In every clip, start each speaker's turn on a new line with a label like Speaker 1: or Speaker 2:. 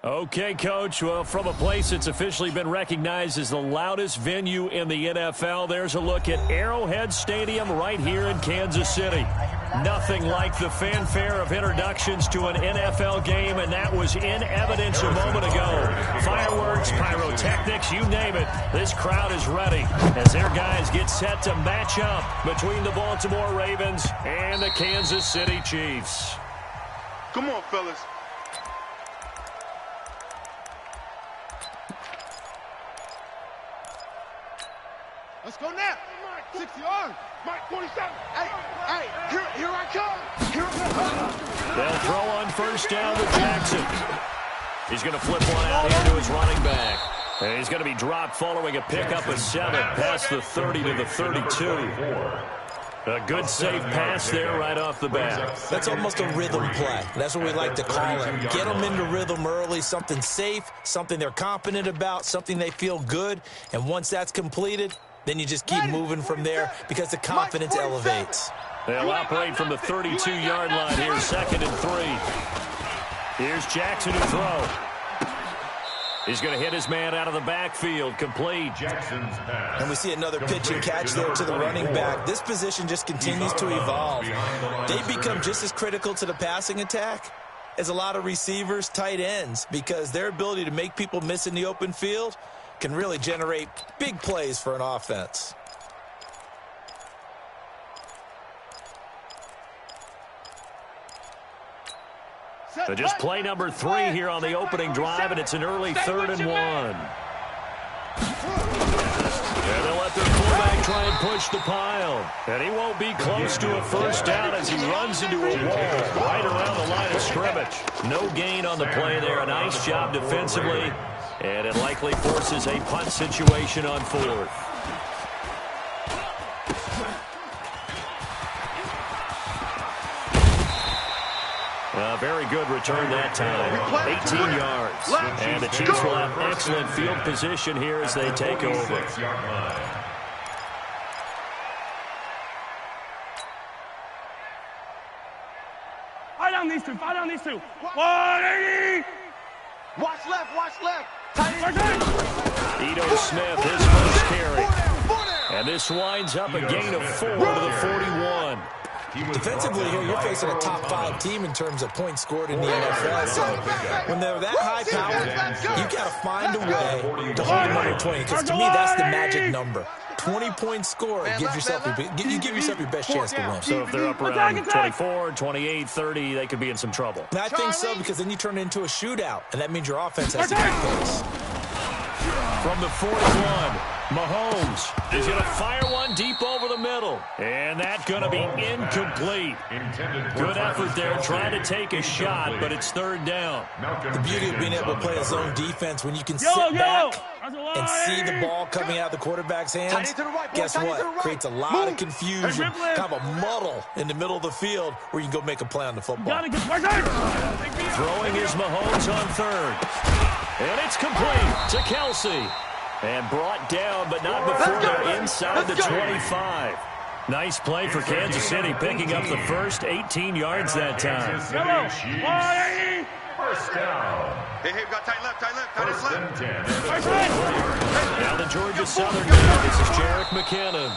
Speaker 1: Okay, Coach. Well, from a place that's officially been recognized as the loudest venue in the NFL, there's a look at Arrowhead Stadium right here in Kansas City. Nothing like the fanfare of introductions to an NFL game, and that was in evidence a moment ago. Fireworks, pyrotechnics, you name it. This crowd is ready as their guys get set to match up between the Baltimore Ravens and the Kansas City Chiefs.
Speaker 2: Come on, fellas.
Speaker 3: Let's go now. 60 yards. Mike, 47. Hey, here I come. Here I come.
Speaker 1: They'll throw on first down to Jackson. He's going to flip one out here to his running back. And he's going to be dropped following a pickup of 7 past the 30 to the 32. A good safe pass there right off the bat.
Speaker 4: That's almost a rhythm play. That's what we like to call it. Get them into rhythm early, something safe, something they're confident about, something they feel good. And once that's completed, then you just keep moving from there because the confidence elevates.
Speaker 1: They'll operate from the 32-yard line here, 2nd and 3. Here's Jackson to throw. He's going to hit his man out of the backfield, complete.
Speaker 5: Jackson's pass.
Speaker 4: And we see another pitch and catch there to the running back. This position just continues to evolve. They become just as critical to the passing attack as a lot of receivers, tight ends, because their ability to make people miss in the open field can really generate big plays for an offense.
Speaker 1: So just play number 3 here on the opening drive, and it's an early 3rd and 1. And they'll let their fullback try and push the pile. And he won't be close to a first down as he runs into a wall right around the line of scrimmage. No gain on the play there. A nice job defensively. And it likely forces a punt situation on 4th. Very good return that time. 18 yards. And the Chiefs will have excellent field position here as they take over.
Speaker 3: Fire down these two. 180. Watch left.
Speaker 1: Ito Smith, his first carry. And this winds up a gain of 4 to the 41.
Speaker 4: Defensively here, you're facing a top 5 team in terms of points scored in the NFL. So when they're that high-powered, you got to find a way to hold them under 20. Because to me, that's the magic number. 20 points scored, you give yourself your best chance to win.
Speaker 1: So if they're up around 24, 28, 30, they could be in some trouble.
Speaker 4: And I think so, because then you turn it into a shootout, and that means your offense has to keep pace.
Speaker 1: From the 41, Mahomes is going to fire one deep over the middle. And that's going to be incomplete. Good effort there trying to take a shot, but it's 3rd down.
Speaker 4: The beauty of being able to play a zone defense, when you can sit back and see the ball coming out of the quartherback's hands, guess what? Creates a lot of confusion, kind of a muddle in the middle of the field where you can go make a play on the football.
Speaker 1: Throwing is Mahomes on 3rd. And it's complete to Kelsey. And brought down, but not before they're inside the 25. Nice play for Kansas City, picking up the first 18 yards that time.
Speaker 5: First down.
Speaker 2: Hey, got tight left.
Speaker 1: Now the Georgia Southern guy, this is Jerick McKinnon.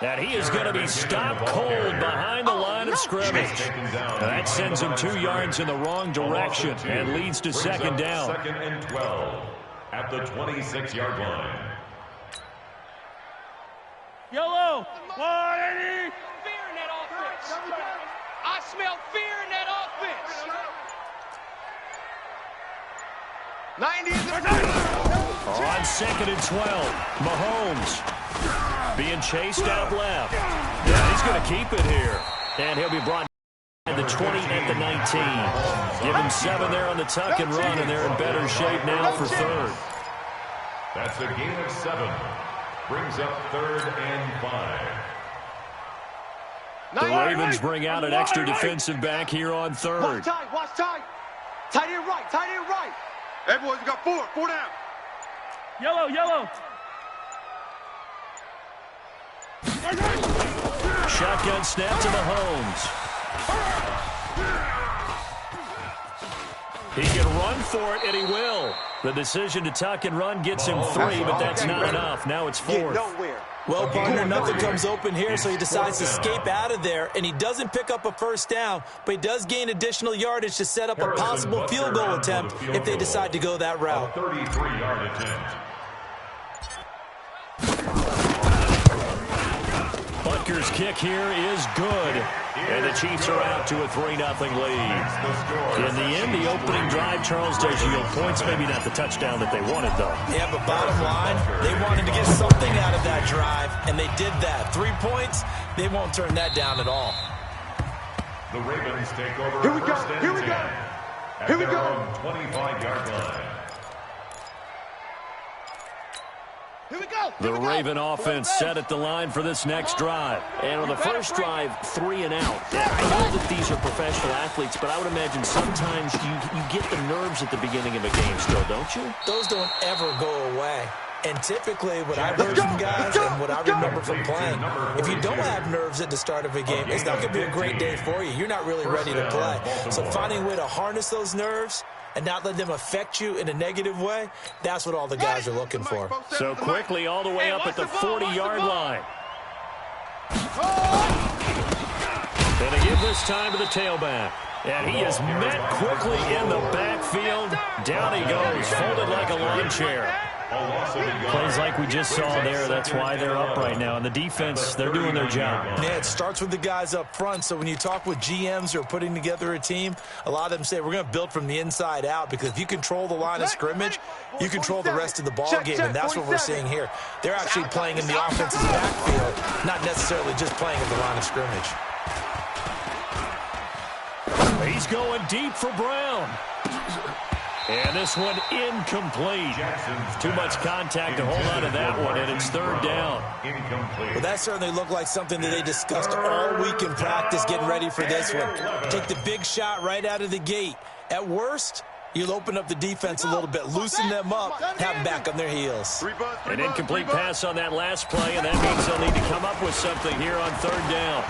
Speaker 1: And he is going to be stopped cold behind the line of scrimmage. That sends him 2 yards in the wrong direction and leads to 2nd down.
Speaker 5: 2nd and 12 at the 26-yard line.
Speaker 3: Yellow. 180.
Speaker 6: Fear in that offense. I smell fear in that offense.
Speaker 3: 90 in the
Speaker 1: On 2nd and 12, Mahomes being chased out left. Yeah, he's going to keep it here. And he'll be brought at the 20 and the 19. Give him 7 there on the tuck and run, and they're in better shape now for 3rd.
Speaker 5: That's a gain of 7. Brings up 3rd and 5.
Speaker 1: The Ravens bring out an extra defensive back here on 3rd.
Speaker 3: Watch tight. Tight end right.
Speaker 2: Hey, boys, we got 4 down.
Speaker 3: Yellow.
Speaker 1: Shotgun snap to Mahomes. He can run for it, and he will. The decision to tuck and run gets him 3, but that's not enough. Now it's 4th.
Speaker 4: Well, partner, nothing comes open here, so he decides to escape out of there, and he doesn't pick up a first down, but he does gain additional yardage to set up a possible field goal attempt if they decide to go that route.
Speaker 5: 33-yard attempt.
Speaker 1: Butker's kick here is good, and the Chiefs are out to a 3-0 lead. In the end, the opening drive, Charles, does yield points. Maybe not the touchdown that they wanted, though.
Speaker 4: Yeah, but bottom line, they wanted to get something out of that drive, and they did that. 3 points, they won't turn that down at all.
Speaker 5: The Ravens take over.
Speaker 3: Here we go.
Speaker 5: First and
Speaker 3: Here we
Speaker 5: 10
Speaker 3: go.
Speaker 5: at
Speaker 3: Here we
Speaker 5: their
Speaker 3: go.
Speaker 5: own 25-yard line.
Speaker 3: Here we go.
Speaker 1: The Raven offense set at the line for this next drive. And on the first drive, 3 and out. I know that these are professional athletes, but I would imagine sometimes you get the nerves at the beginning of a game still, don't you?
Speaker 4: Those don't ever go away. And typically, what I've heard from guys and what I remember from playing, if you don't have nerves at the start of a game, it's not going to be a great day for you. You're not really ready to play. So finding a way to harness those nerves and not let them affect you in a negative way, that's what all the guys are looking for.
Speaker 1: So quickly all the way up at the 40-yard line. And they give this time to the tailback. And he is met quickly in the backfield. Down he goes, folded like a lawn chair. Plays like we just saw there. That's why they're up right now. And the defense, they're doing their job.
Speaker 4: Yeah, it starts with the guys up front. So when you talk with GMs who are putting together a team, a lot of them say we're going to build from the inside out, because if you control the line of scrimmage, you control the rest of the ball game, and that's what we're seeing here. They're actually playing in the offense's backfield, not necessarily just playing at the line of scrimmage.
Speaker 1: He's going deep for Brown. And this one incomplete. Too much contact to hold on to that one, and it's 3rd down.
Speaker 4: Well, that certainly looked like something that they discussed all week in practice getting ready for this one. Take the big shot right out of the gate. At worst, you'll open up the defense a little bit, loosen them up, have them back on their heels.
Speaker 1: An incomplete pass on that last play, and that means they'll need to come up with something here on 3rd down.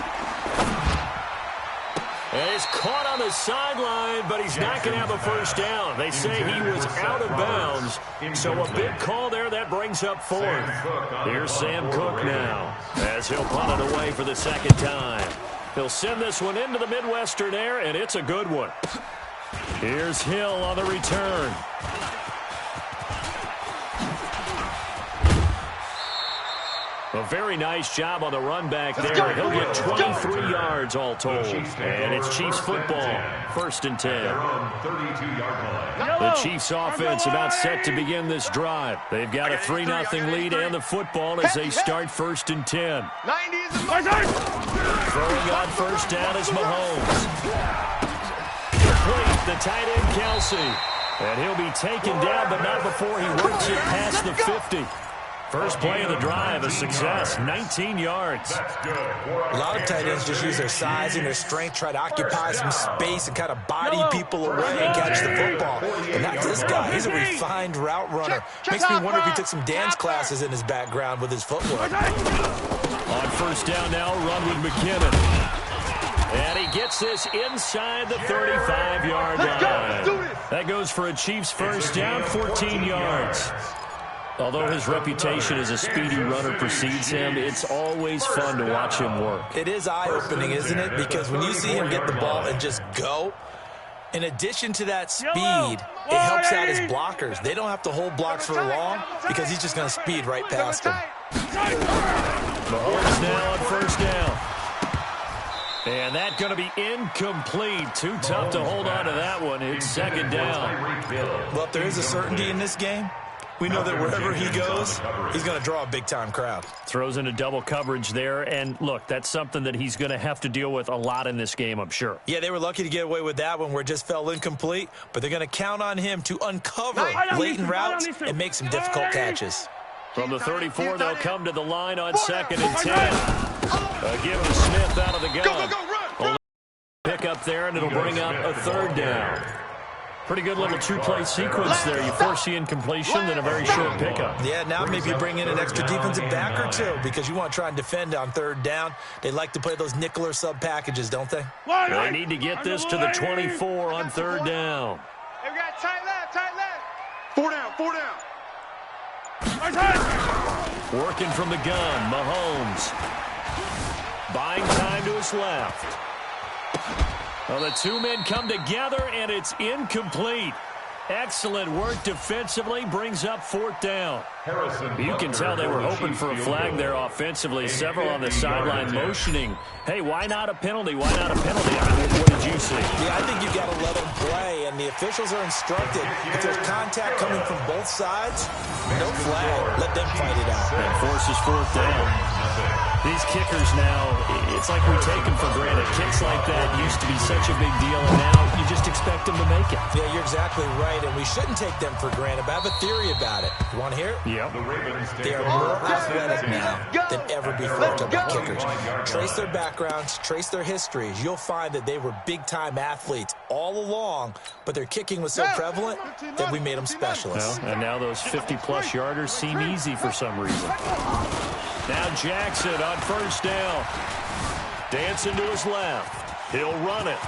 Speaker 1: And he's caught on the sideline, but he's not going to have a first down. They say he was out of bounds, so a big call there. That brings up 4th. Here's Sam Cook now, as he'll punt it away for the 2nd time. He'll send this one into the Midwestern air, and it's a good one. Here's Hill on the return. A very nice job on the run back there. He'll get 23 yards all told. And it's Chiefs football, 1st and 10. The Chiefs offense about set to begin this drive. They've got a 3-0 lead and the football as they start 1st and 10. Throwing on first down is Mahomes. Complete, the tight end Kelsey. And he'll be taken down, but not before he works it past the 50. First play of the drive, a success, 19 yards.
Speaker 4: A lot of tight ends just use their size and their strength, try to occupy some space and kind of body people away and catch the football. But not this guy. He's a refined route runner. Makes me wonder if he took some dance classes in his background with his footwork.
Speaker 1: On first down now, run with McKinnon. And he gets this inside the 35-yard line. That goes for a Chiefs first down, 14 yards. Although his reputation as a speedy runner precedes him, it's always fun to watch him work.
Speaker 4: It is eye-opening, isn't it? Because when you see him get the ball and just go, in addition to that speed, it helps out his blockers. They don't have to hold blocks for long because he's just going to speed right past them.
Speaker 1: Mahomes now on first down. And that's going to be incomplete. Too tough to hold on to that one. It's 2nd down.
Speaker 4: Well, if there is a certainty in this game, we know that wherever he goes, he's going to draw a big-time crowd.
Speaker 1: Throws into double coverage there. And, look, that's something that he's going to have to deal with a lot in this game, I'm sure.
Speaker 4: Yeah, they were lucky to get away with that one where it just fell incomplete. But they're going to count on him to uncover latent routes and make some difficult catches.
Speaker 1: From the 34, they'll come to the line on 2nd and 10. Give to Smith out of the gun. Only pick up there, and it'll bring up a 3rd down. Pretty good little two-play sequence there. You force the incompletion, then a very short pickup.
Speaker 4: Yeah, now maybe you bring in an extra defensive back or two because you want to try and defend on 3rd down. They like to play those nickel or sub packages, don't they?
Speaker 1: They need to get this to the 24 on 3rd down.
Speaker 2: 4 down.
Speaker 1: Working from the gun, Mahomes. Buying time to his left. Well, the two men come together, and it's incomplete. Excellent work defensively, brings up 4th down. You can tell they were hoping for a flag there offensively. Several on the sideline motioning, hey, why not a penalty? Why not a penalty? What did you see?
Speaker 4: Yeah, I think you've got to let them play, and the officials are instructed. If there's contact coming from both sides, no flag. Let them fight it out.
Speaker 1: And forces 4th down. These kickers now, it's like we take them for granted. Kicks like that used to be such a big deal, and now you just expect them to make it.
Speaker 4: Yeah, you're exactly right, and we shouldn't take them for granted, but I have a theory about it. You want to hear it?
Speaker 1: Yep.
Speaker 4: They are more athletic now than ever before to about kickers. Trace their backgrounds, trace their histories. You'll find that they were big-time athletes all along, but their kicking was so prevalent that we made them specialists.
Speaker 1: Well, and now those 50-plus yarders seem easy for some reason. Now Jackson on 1st down. Dancing to his left. He'll run it.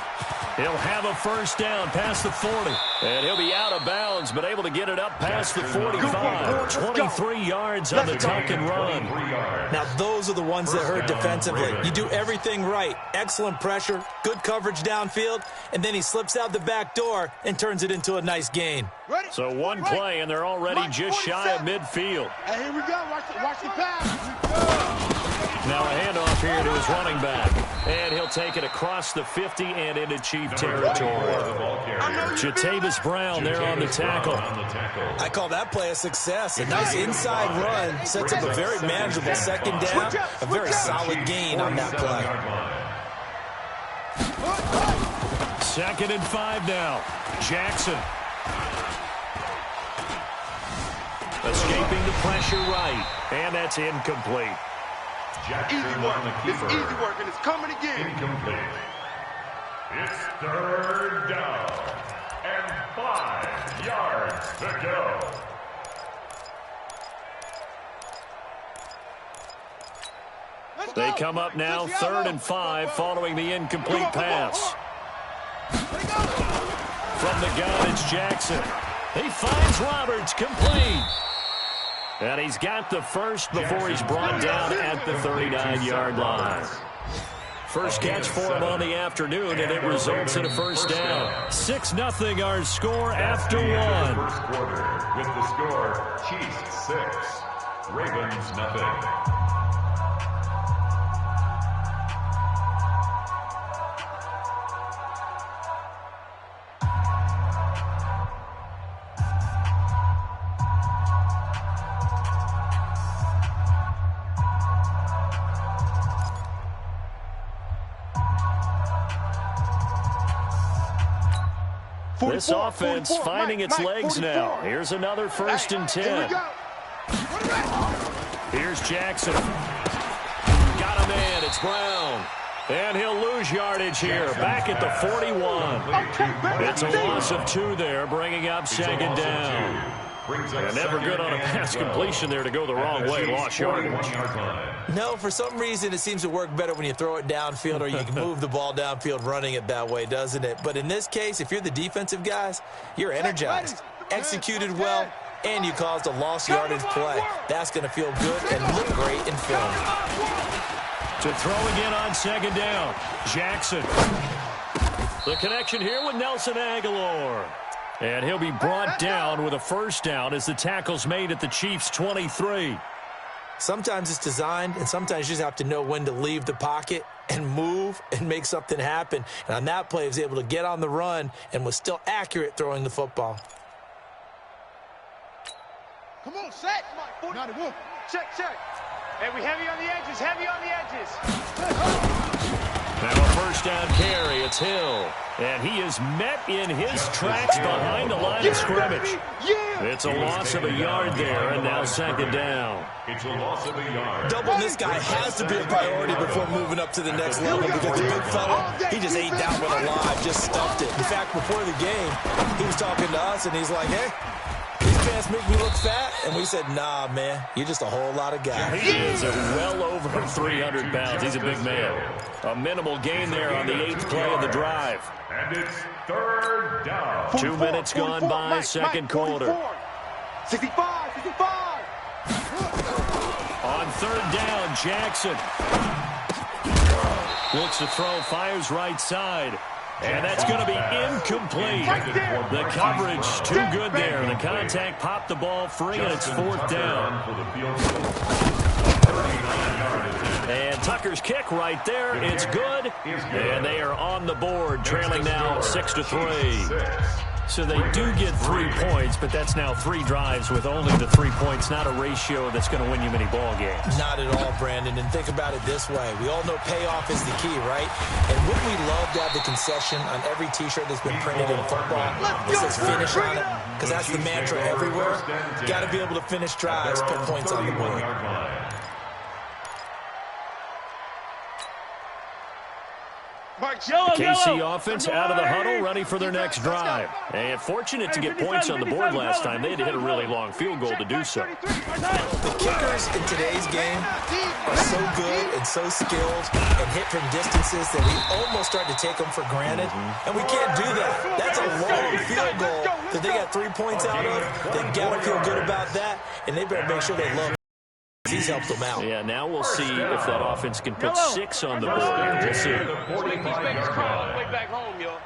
Speaker 1: He'll have a 1st down past the 40. And he'll be out of bounds, but able to get it up past the 45. 23 yards on the tuck and run.
Speaker 4: Now, those are the ones that hurt defensively. You do everything right. Excellent pressure, good coverage downfield, and then he slips out the back door and turns it into a nice gain.
Speaker 1: So one play, and they're already just shy of midfield.
Speaker 3: Hey, here we go. Watch the pass.
Speaker 1: Now a handoff here to his running back. And he'll take it across the 50 and into Chief territory. Jatavis Brown there on the tackle.
Speaker 4: I call that play a success. A nice inside run sets up a very manageable 2nd down. A very solid gain on that play.
Speaker 1: 2nd and 5 now. Jackson. Escaping the pressure right. And that's incomplete.
Speaker 2: Easy work. It's easy work, and it's coming again.
Speaker 5: Incomplete. It's 3rd down and 5 yards to go.
Speaker 1: They come up now 3rd and 5 following the incomplete pass. From the gun, it's Jackson. He finds Roberts, complete. And he's got the first before he's brought down at the 39-yard line. First catch for him on the afternoon, and it results in a 1st down. 6-0 our score after one.
Speaker 5: First quarter with the score, Chiefs 6, Ravens nothing.
Speaker 1: This offense finding its legs now. Here's another 1st and 10. Here's Jackson. Got a man. It's Brown. And he'll lose yardage here. Back at the 41. It's a loss of 2 there, bringing up 2nd down. And never good on a pass completion there to go the wrong way. Lost yardage.
Speaker 4: No, for some reason it seems to work better when you throw it downfield or you can move the ball downfield running it that way, doesn't it? But in this case, if you're the defensive guys, you're energized, executed well, and you caused a lost yardage play. That's going to feel good and look great in film.
Speaker 1: To throw again on 2nd down. Jackson. The connection here with Nelson Aguilar. And he'll be brought down with a 1st down as the tackle's made at the Chiefs' 23.
Speaker 4: Sometimes it's designed, and sometimes you just have to know when to leave the pocket and move and make something happen. And on that play, he was able to get on the run and was still accurate throwing the football.
Speaker 3: Come on, set. Not a wolf.
Speaker 6: Check. Hey, we heavy on the edges.
Speaker 1: Now a 1st down carry. It's Hill. And he is met in his tracks behind the line of scrimmage. It's a loss of a yard there, and now 2nd down.
Speaker 5: It's a loss of a yard.
Speaker 4: Doubling this guy has to be a priority before moving up to the next level because the big fella, he just ate that one alive, just stuffed it. In fact, before the game, he was talking to us, and he's like, hey, these pants make me look fat. And we said, nah, man, you're just a whole lot of guy.
Speaker 1: He is well over 300 pounds. He's a big man. A minimal gain there on the 8th play of the drive.
Speaker 5: And it's 3rd down.
Speaker 1: 2 minutes gone by, 2nd quarter.
Speaker 3: 65, 65.
Speaker 1: On third down, Jackson looks to throw, fires right side. And that's going to be incomplete. The coverage too good there. The contact popped the ball free, and it's fourth down. And Tucker's kick right there. It's good. And they are on the board, trailing now 6-3. So they do get 3 points, but that's now 3 drives with only the 3 points, not a ratio that's going to win you many ball games.
Speaker 4: Not at all, Brandon. And think about it this way. We all know payoff is the key, right? And wouldn't we love to have the concession on every T-shirt that's been printed in football that says finish on it? Because that's the mantra everywhere. Got to be able to finish drives, put points on the board.
Speaker 1: KC offense out of the huddle, ready for their next drive. And fortunate to get points on the board last time. They had to hit a really long field goal to do so.
Speaker 4: The kickers in today's game are so good and so skilled and hit from distances that we almost start to take them for granted. And we can't do that. That's a long field goal that they got 3 points out of. They got to feel good about that, and they better make sure they love it. He's helped them out.
Speaker 1: Yeah, now we'll see if that offense can put 6 on the board. We'll see.
Speaker 6: Let's make these babies crawl all the way back home, yo.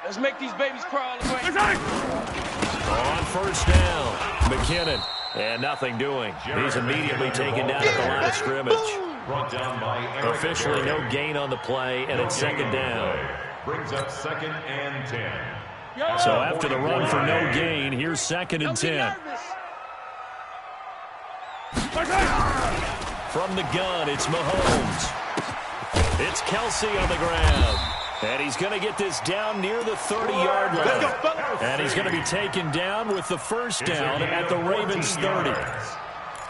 Speaker 6: Let's make these babies crawl all the way.
Speaker 1: On first down, McKinnon. And nothing doing. He's immediately taken down at the line of scrimmage. Officially no gain on the play, and it's second down.
Speaker 5: Brings up 2nd and 10.
Speaker 1: So after the run for no gain, here's 2nd and 10. From the gun, it's Mahomes. It's Kelsey on the ground. And he's going to get this down near the 30-yard line. And he's going to be taken down with the first down at the Ravens' 30.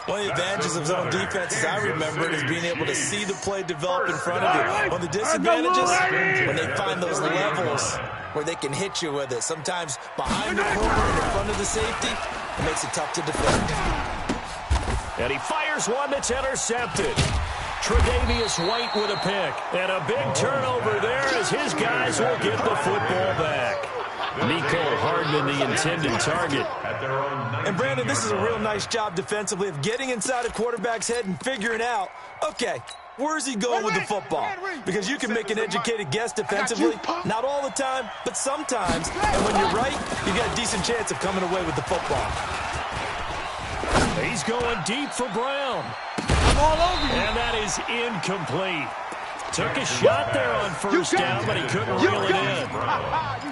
Speaker 4: One of the advantages of zone defense, as I remember it, is being able to see the play develop in front of you. One of the disadvantages, when they find those levels where they can hit you with it. Sometimes behind the corner and in front of the safety, it makes it tough to defend.
Speaker 1: And he fires one that's intercepted. Tre'Davious White with a pick. And a big turnover there as his guys will get the football back. Mecole Hardman, the intended target.
Speaker 4: And, Brandon, this is a real nice job defensively of getting inside a quarterback's head and figuring out, okay, where's he going with the football? Because you can make an educated guess defensively. Not all the time, but sometimes. And when you're right, you got a decent chance of coming away with the football.
Speaker 1: He's going deep for Brown. All over you. And that is incomplete. Took a shot there on first down, but he couldn't reel it in.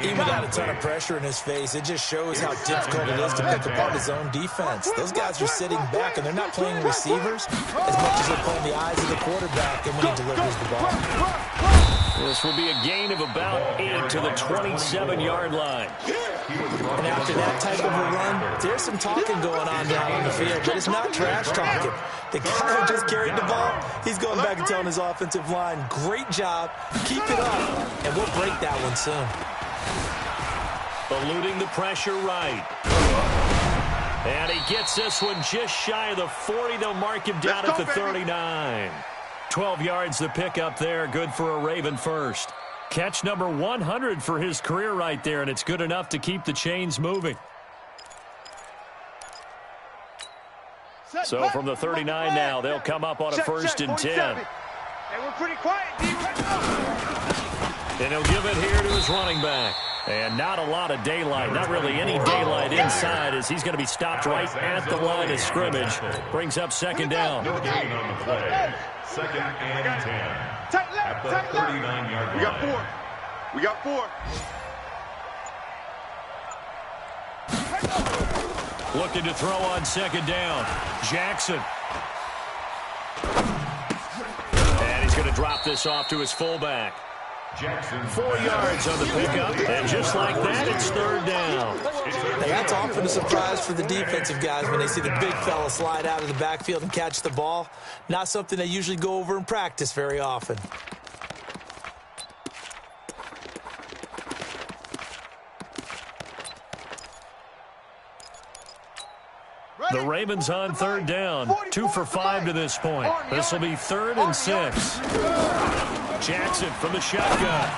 Speaker 4: Even without a ton of pressure in his face, it just shows how difficult it is to pick apart his own defense. Those guys are sitting back, and they're not playing receivers as much as they're playing the eyes of the quarterback and when he delivers the ball.
Speaker 1: This will be a gain of about 8 to the 27-yard line.
Speaker 4: And after that type of a run, there's some talking going on down on the field, but it's not trash talking. The guy who just carried the ball, he's going back and telling his offensive line, great job, keep it up, and we'll break that one soon.
Speaker 1: Eluding the pressure right. And he gets this one just shy of the 40. They'll mark him down at the 39. 12 yards the pickup there, good for a Raven first. Catch number 100 for his career right there, and it's good enough to keep the chains moving. So from the 39 now, they'll come up on a first and 10.
Speaker 6: Hey, we're pretty quiet, D.
Speaker 1: And he'll give it here to his running back. And not a lot of daylight, not really any daylight inside as he's going to be stopped right at the line of scrimmage. Brings up second down.
Speaker 5: No gain on the play. 2nd and 10. At the 39-yard line.
Speaker 3: We got 4. We got 4.
Speaker 1: Looking to throw on second down. Jackson. And he's going to drop this off to his fullback.
Speaker 5: Jackson.
Speaker 1: 4 yards on the pickup, and just like that, it's third down.
Speaker 4: Now, that's often a surprise for the defensive guys when they see the big fella slide out of the backfield and catch the ball. Not something they usually go over in practice very often.
Speaker 1: The Ravens on third down. 2 for 5 to this point. This will be 3rd and 6. Jackson from the shotgun.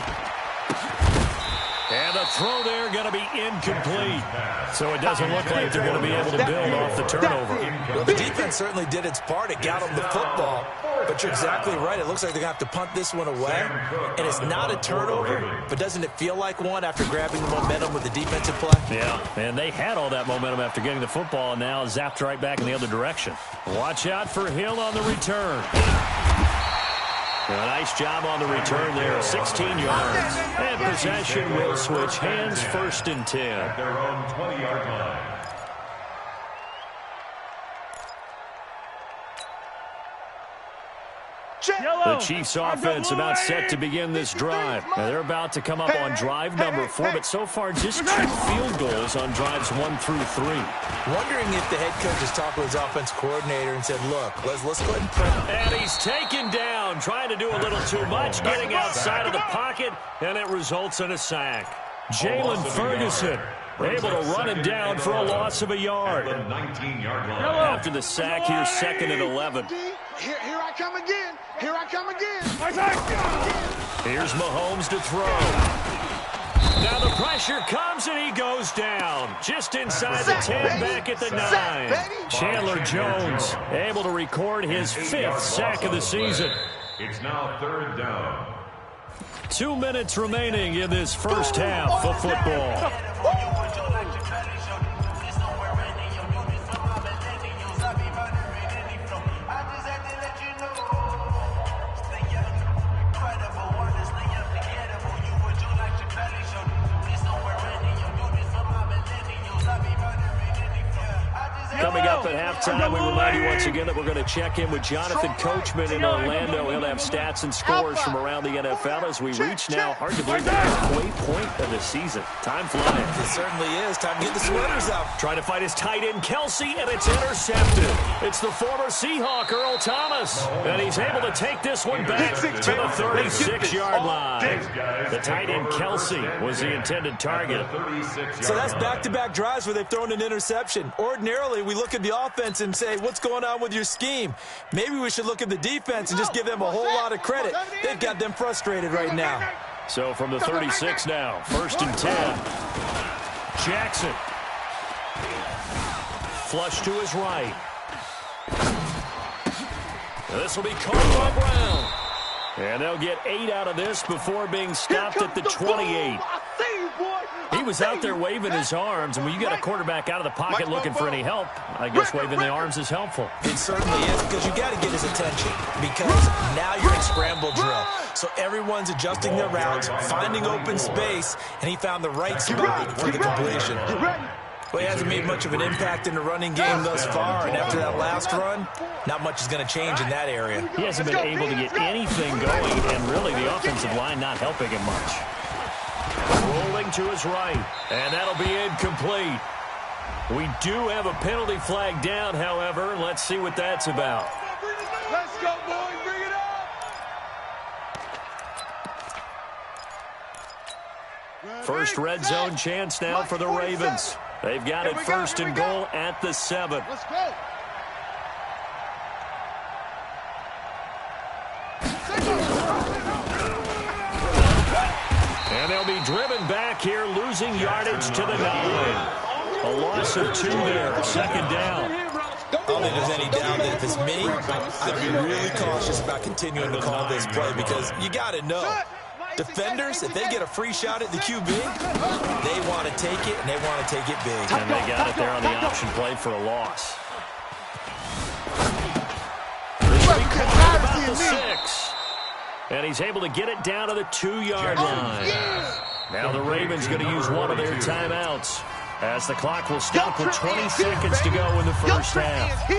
Speaker 1: And And the throw there going to be incomplete. So it doesn't look like they're going to be able to build off the turnover.
Speaker 4: Well, the defense certainly did its part. It got them the football. But you're exactly right. It looks like they're going to have to punt this one away. And it's not a turnover, but doesn't it feel like one after grabbing the momentum with the defensive play?
Speaker 1: Yeah, and they had all that momentum after getting the football and now zapped right back in the other direction. Watch out for Hill on the return. A nice job on the return there, 16 yards. And possession will switch hands, 1st and 10.
Speaker 5: At their own 20-yard line.
Speaker 1: The Chiefs offense about set to begin this drive. Now they're about to come up on drive number 4, but so far just 2 field goals on drives 1 through 3.
Speaker 4: Wondering if the head coach has talked with his offense coordinator and said, look, let's go ahead and prep.
Speaker 1: And he's taken down, trying to do a little too much, getting outside of the pocket, and it results in a sack. Jalen Ferguson able to run him down for a loss of a yard.
Speaker 5: At the 19-yard line.
Speaker 1: After the sack, here's 2nd and 11.
Speaker 3: Here I come again. Here I come again.
Speaker 1: Here's Mahomes to throw. Now the pressure comes and he goes down. Just inside the 10, back at the 9. Chandler Jones able to record his 5th sack of the season.
Speaker 5: It's now 3rd down.
Speaker 1: 2 minutes remaining in this first half of football. Coming up at halftime, we remind you once again that we're going to check in with Jonathan Coachman in Orlando. He'll have stats and scores from around the NFL as we reach now, hard to believe, the halfway point of the season. Time flying.
Speaker 4: It certainly is. Time to get the sweaters out.
Speaker 1: Trying to fight his tight end, Kelsey, and it's intercepted. It's the former Seahawk, Earl Thomas, and he's able to take this one back to the 36-yard line. The tight end, Kelsey, was the intended target.
Speaker 4: So that's back-to-back drives where they've thrown an interception. Ordinarily, we look at the offense and say, what's going on with your scheme? Maybe we should look at the defense and just give them a whole lot of credit. They've got them frustrated right now.
Speaker 1: So from the 36 now, 1st and 10. Jackson. Flush to his right. This will be caught by Brown. And they'll get 8 out of this before being stopped at the 28. He was out there waving his arms, and when you got a quarterback out of the pocket looking for any help, I guess waving the arms is helpful.
Speaker 4: It certainly is, because you got to get his attention, because now you're in scramble drill. So everyone's adjusting their routes, finding open space, and he found the right spot for the completion. Well, he hasn't made much of an impact in the running game thus far, and after that last run, not much is going to change in that area.
Speaker 1: He hasn't been able to get anything going, and really the offensive line not helping him much. Rolling to his right, and that'll be incomplete. We do have a penalty flag down, however. Let's see what that's about.
Speaker 3: Let's go, boys. Bring it up.
Speaker 1: First red zone chance now for the Ravens. They've got it 1st and goal at the 7.
Speaker 3: Let's go.
Speaker 1: And they'll be driven back here, losing yardage to the 9. A loss of 2 there, 2nd down.
Speaker 4: I don't think there's any doubt that if it's me, I'd be really cautious about continuing to call this play, because you got to know, defenders, if they get a free shot at the QB, they want to take it, and they want to take it big.
Speaker 1: And they got it there on the option play for a loss. This will be caught about the 6. And he's able to get it down to the 2-yard line. Now the Ravens going to use one of their timeouts, as the clock will stop with 20 seconds to go in the first half.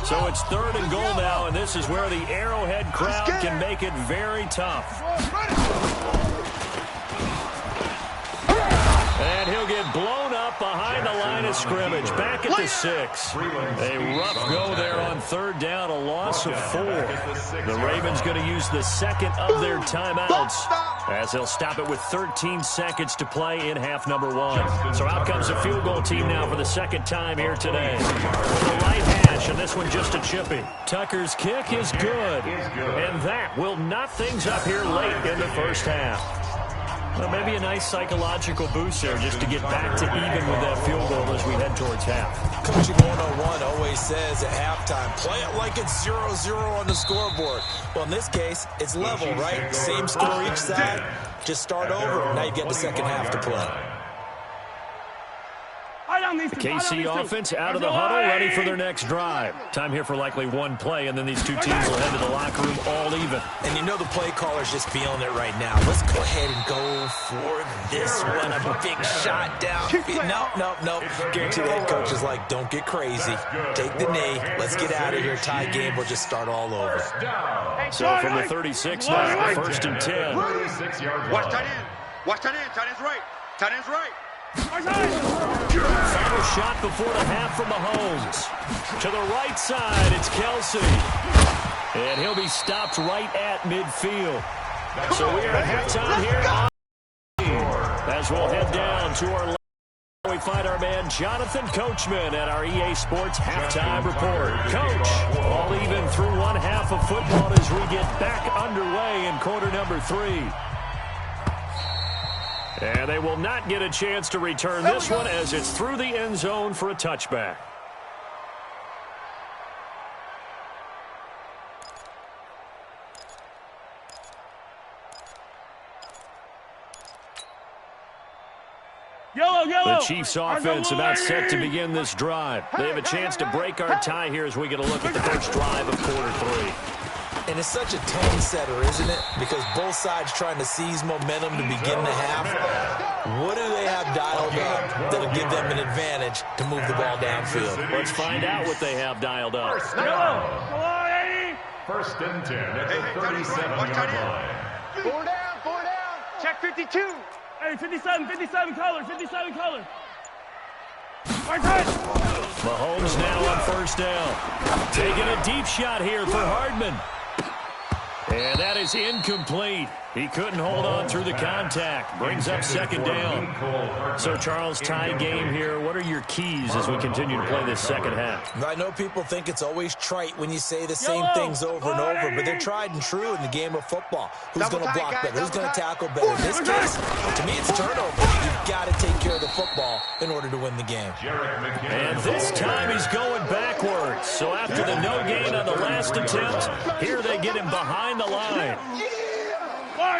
Speaker 1: So it's 3rd and goal now, and this is where the Arrowhead crowd can make it very tough. And he'll get blown up behind the line of scrimmage. Back at the 6. A rough go there on 3rd down, a loss of 4. The Ravens going to use the 2nd of their timeouts. as they'll stop it with 13 seconds to play in half number one. So out comes the field goal team now for the second time here today. The right hash, and this one just a chippy. Tucker's kick is good, and that will knot things up here late in the first half. Well, maybe a nice psychological boost there just to get back to even with that field goal as we head towards half.
Speaker 4: Coaching 101 always says at halftime, play it like it's 0-0 on the scoreboard. Well, in this case, it's level, right? Same score each side. Just start over. Now you get the second half to play.
Speaker 1: The KC offense out of the huddle, ready for their next drive. Time here for likely one play, and then these two teams will head to the locker room all even.
Speaker 4: And you know the play caller's just feeling it right now. Let's go ahead and go for this one. A big shot down. No. Guarantee the head coach is like, don't get crazy. Take the knee. Let's get out of here. Tie game. We'll just start all over.
Speaker 1: So from the 36 now, 1st and 10.
Speaker 2: Watch tight end. Watch tight end. Tight end's right. Tight end's right.
Speaker 1: Final shot before the half from Mahomes. To the right side, it's Kelsey. And he'll be stopped right at midfield. So we are at halftime here as we'll head down to our left. We find our man Jonathan Coachman at our EA Sports Halftime Report. Coach, all even through one half of football as we get back underway in quarter number 3. And they will not get a chance to return this one as it's through the end zone for a touchback. The Chiefs offense about set to begin this drive. They have a chance to break our tie here as we get a look at the first drive of quarter 3.
Speaker 4: And it's such a tone setter, isn't it? Because both sides trying to seize momentum to begin the half. What do they have dialed up that'll give them an advantage to move the ball downfield?
Speaker 1: Let's find out what they have dialed up.
Speaker 5: First and 10 at the 37-yard line.
Speaker 3: 4 down.
Speaker 6: Check 52.
Speaker 7: Hey, 57 color.
Speaker 1: Mahomes now on first down. Taking a deep shot here for Hardman. And that is incomplete. He couldn't hold on through the contact. Brings up second down. So, Charles, tie game here. What are your keys as we continue to play this second half?
Speaker 4: I know people think it's always trite when you say the same things over and over, but they're tried and true in the game of football. Who's going to block better? Who's going to tackle better? In this case, to me, it's turnover. You've got to take care of the football in order to win the game.
Speaker 1: And this time he's going backwards. So after the no gain on the last attempt, here they get him behind the line.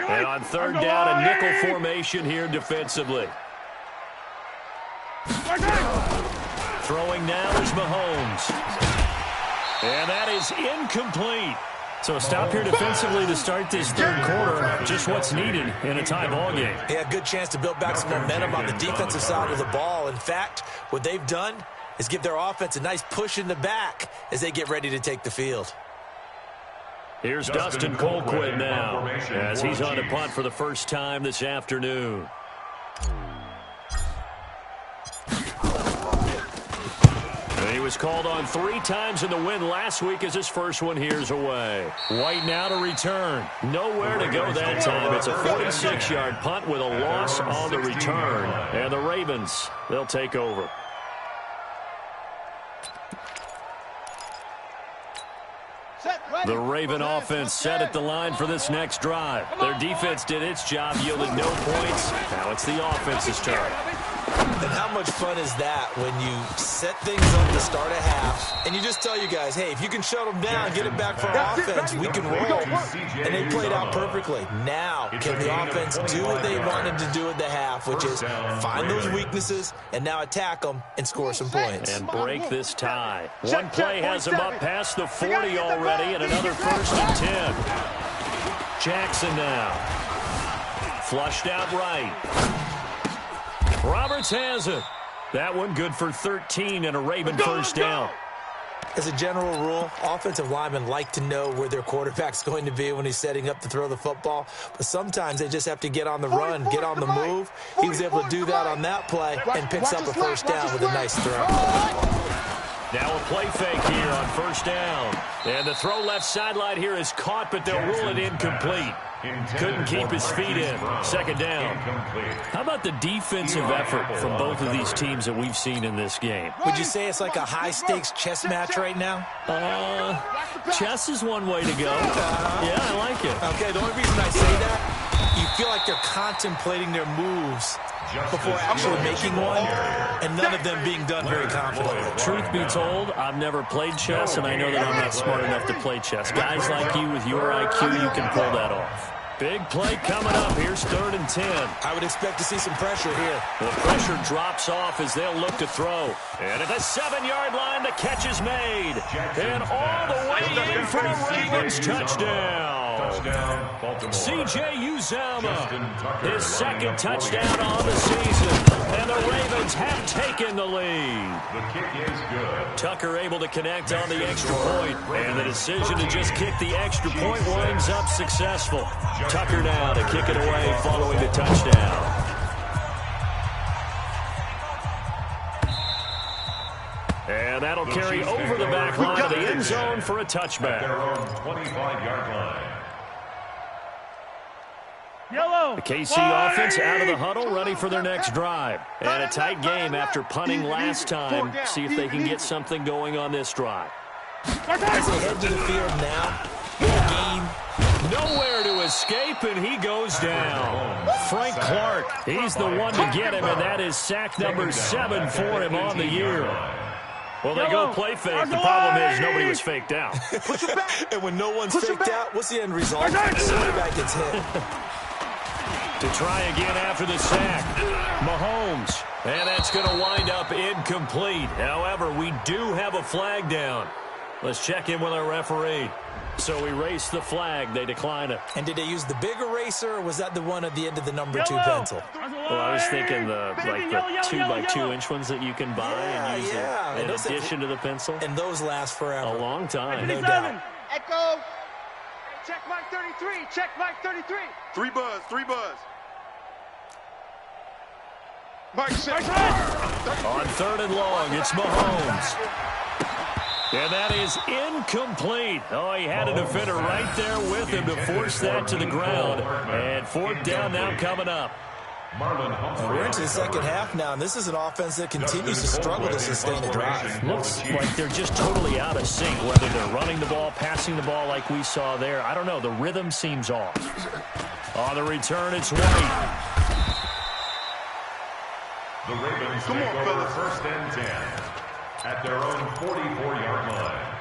Speaker 1: And on third down, a nickel formation here defensively. Throwing now is Mahomes. And that is incomplete. So a stop here defensively to start this third quarter. Just what's needed in a tie ball game.
Speaker 4: Yeah, good chance to build back some momentum on the defensive side of the ball. In fact, what they've done is give their offense a nice push in the back as they get ready to take the field.
Speaker 1: Here's Dustin Colquitt now as he's on to punt for the first time this afternoon. And he was called on 3 times in the win last week as his first one here's away. White now to return. Nowhere to go that time. It's a 46-yard punt with a loss on the return. And the Ravens, they'll take over. The Raven offense set at the line for this next drive. Their defense did its job, yielded no points. Now it's the offense's turn.
Speaker 4: And how much fun is that when you set things up to start a half and you just tell you guys, hey, if you can shut them down, get it back for our offense, we can roll. And they played out perfectly. Now, can the offense do what they wanted to do at the half, which is find those weaknesses and now attack them and score some points.
Speaker 1: And break this tie. One play has them up past the 40 already and another 1st and 10. Jackson now. Flushed out right. Roberts has it. That one good for 13 and a Raven first down.
Speaker 4: As a general rule, offensive linemen like to know where their quarterback's going to be when he's setting up to throw the football. But sometimes they just have to get on the run, get on the move. He was able to do that on that play and picks up a first down with a nice throw.
Speaker 1: Now a play fake here on first down. And the throw left sideline here is caught, but they'll rule it incomplete. Couldn't keep his feet in. Second down. How about the defensive effort from both of these teams that we've seen in this game?
Speaker 4: Would you say it's like a high-stakes chess match right now?
Speaker 1: Chess is one way to go. Yeah, I like it.
Speaker 4: Okay, the only reason I say that, you feel like they're contemplating their moves before actually making one, and none of them being done very confidently.
Speaker 1: Truth be told, I've never played chess, and I know that I'm not smart enough to play chess. Guys like you with your IQ, you can pull that off. Big play coming up. Here's 3rd and 10.
Speaker 4: I would expect to see some pressure here.
Speaker 1: The pressure drops off as they'll look to throw. And at the 7-yard line, the catch is made. And all the way in for the Ravens touchdown. C.J. Uzomah, his 2nd touchdown on the season. And the Ravens have taken the lead.
Speaker 5: The kick is good.
Speaker 1: Tucker able to connect on the extra point. And the decision to just kick the extra point winds up successful. Tucker now to kick it away following the touchdown. And that'll carry over the back line of the end zone for a touchback.
Speaker 5: Their own 25-yard line.
Speaker 7: Yellow.
Speaker 1: The KC offense out of the huddle, ready for their next drive. And a tight game after punting last time. See if they can get something going on this drive.
Speaker 4: As they head to the field now, the game
Speaker 1: nowhere to escape, and he goes down. Frank Clark, he's the one to get him, and that is sack number 7 for him on the year. Well, they go play fake. The problem is nobody was faked out.
Speaker 4: And when no one's faked out, what's the end result? The quarterback gets hit.
Speaker 1: To try again after the sack, Mahomes. And that's going to wind up incomplete. However, we do have a flag down. Let's check in with our referee. So we race the flag. They decline it.
Speaker 4: And did they use the big eraser, or was that the one at the end of the number 2 pencil?
Speaker 1: Well, I was thinking the 2x2-inch ones that you can buy and use in addition to the pencil.
Speaker 4: And those last forever.
Speaker 1: A long time.
Speaker 4: No doubt.
Speaker 3: Echo. Check Mike 33. Check Mike 33.
Speaker 2: 3 buzz. 3 buzz. Mike 6.
Speaker 1: On 3rd and long, it's Mahomes. And that is incomplete. Oh, he had a defender right there with him to force that to the ground. And 4th down now coming up.
Speaker 4: And we're into the second half now, and this is an offense that continues to struggle to sustain a drive.
Speaker 1: Looks like they're just totally out of sync, whether they're running the ball, passing the ball like we saw there. I don't know. The rhythm seems off. On the return, it's White.
Speaker 5: The Ravens take over 1st and 10 at their own 44-yard line.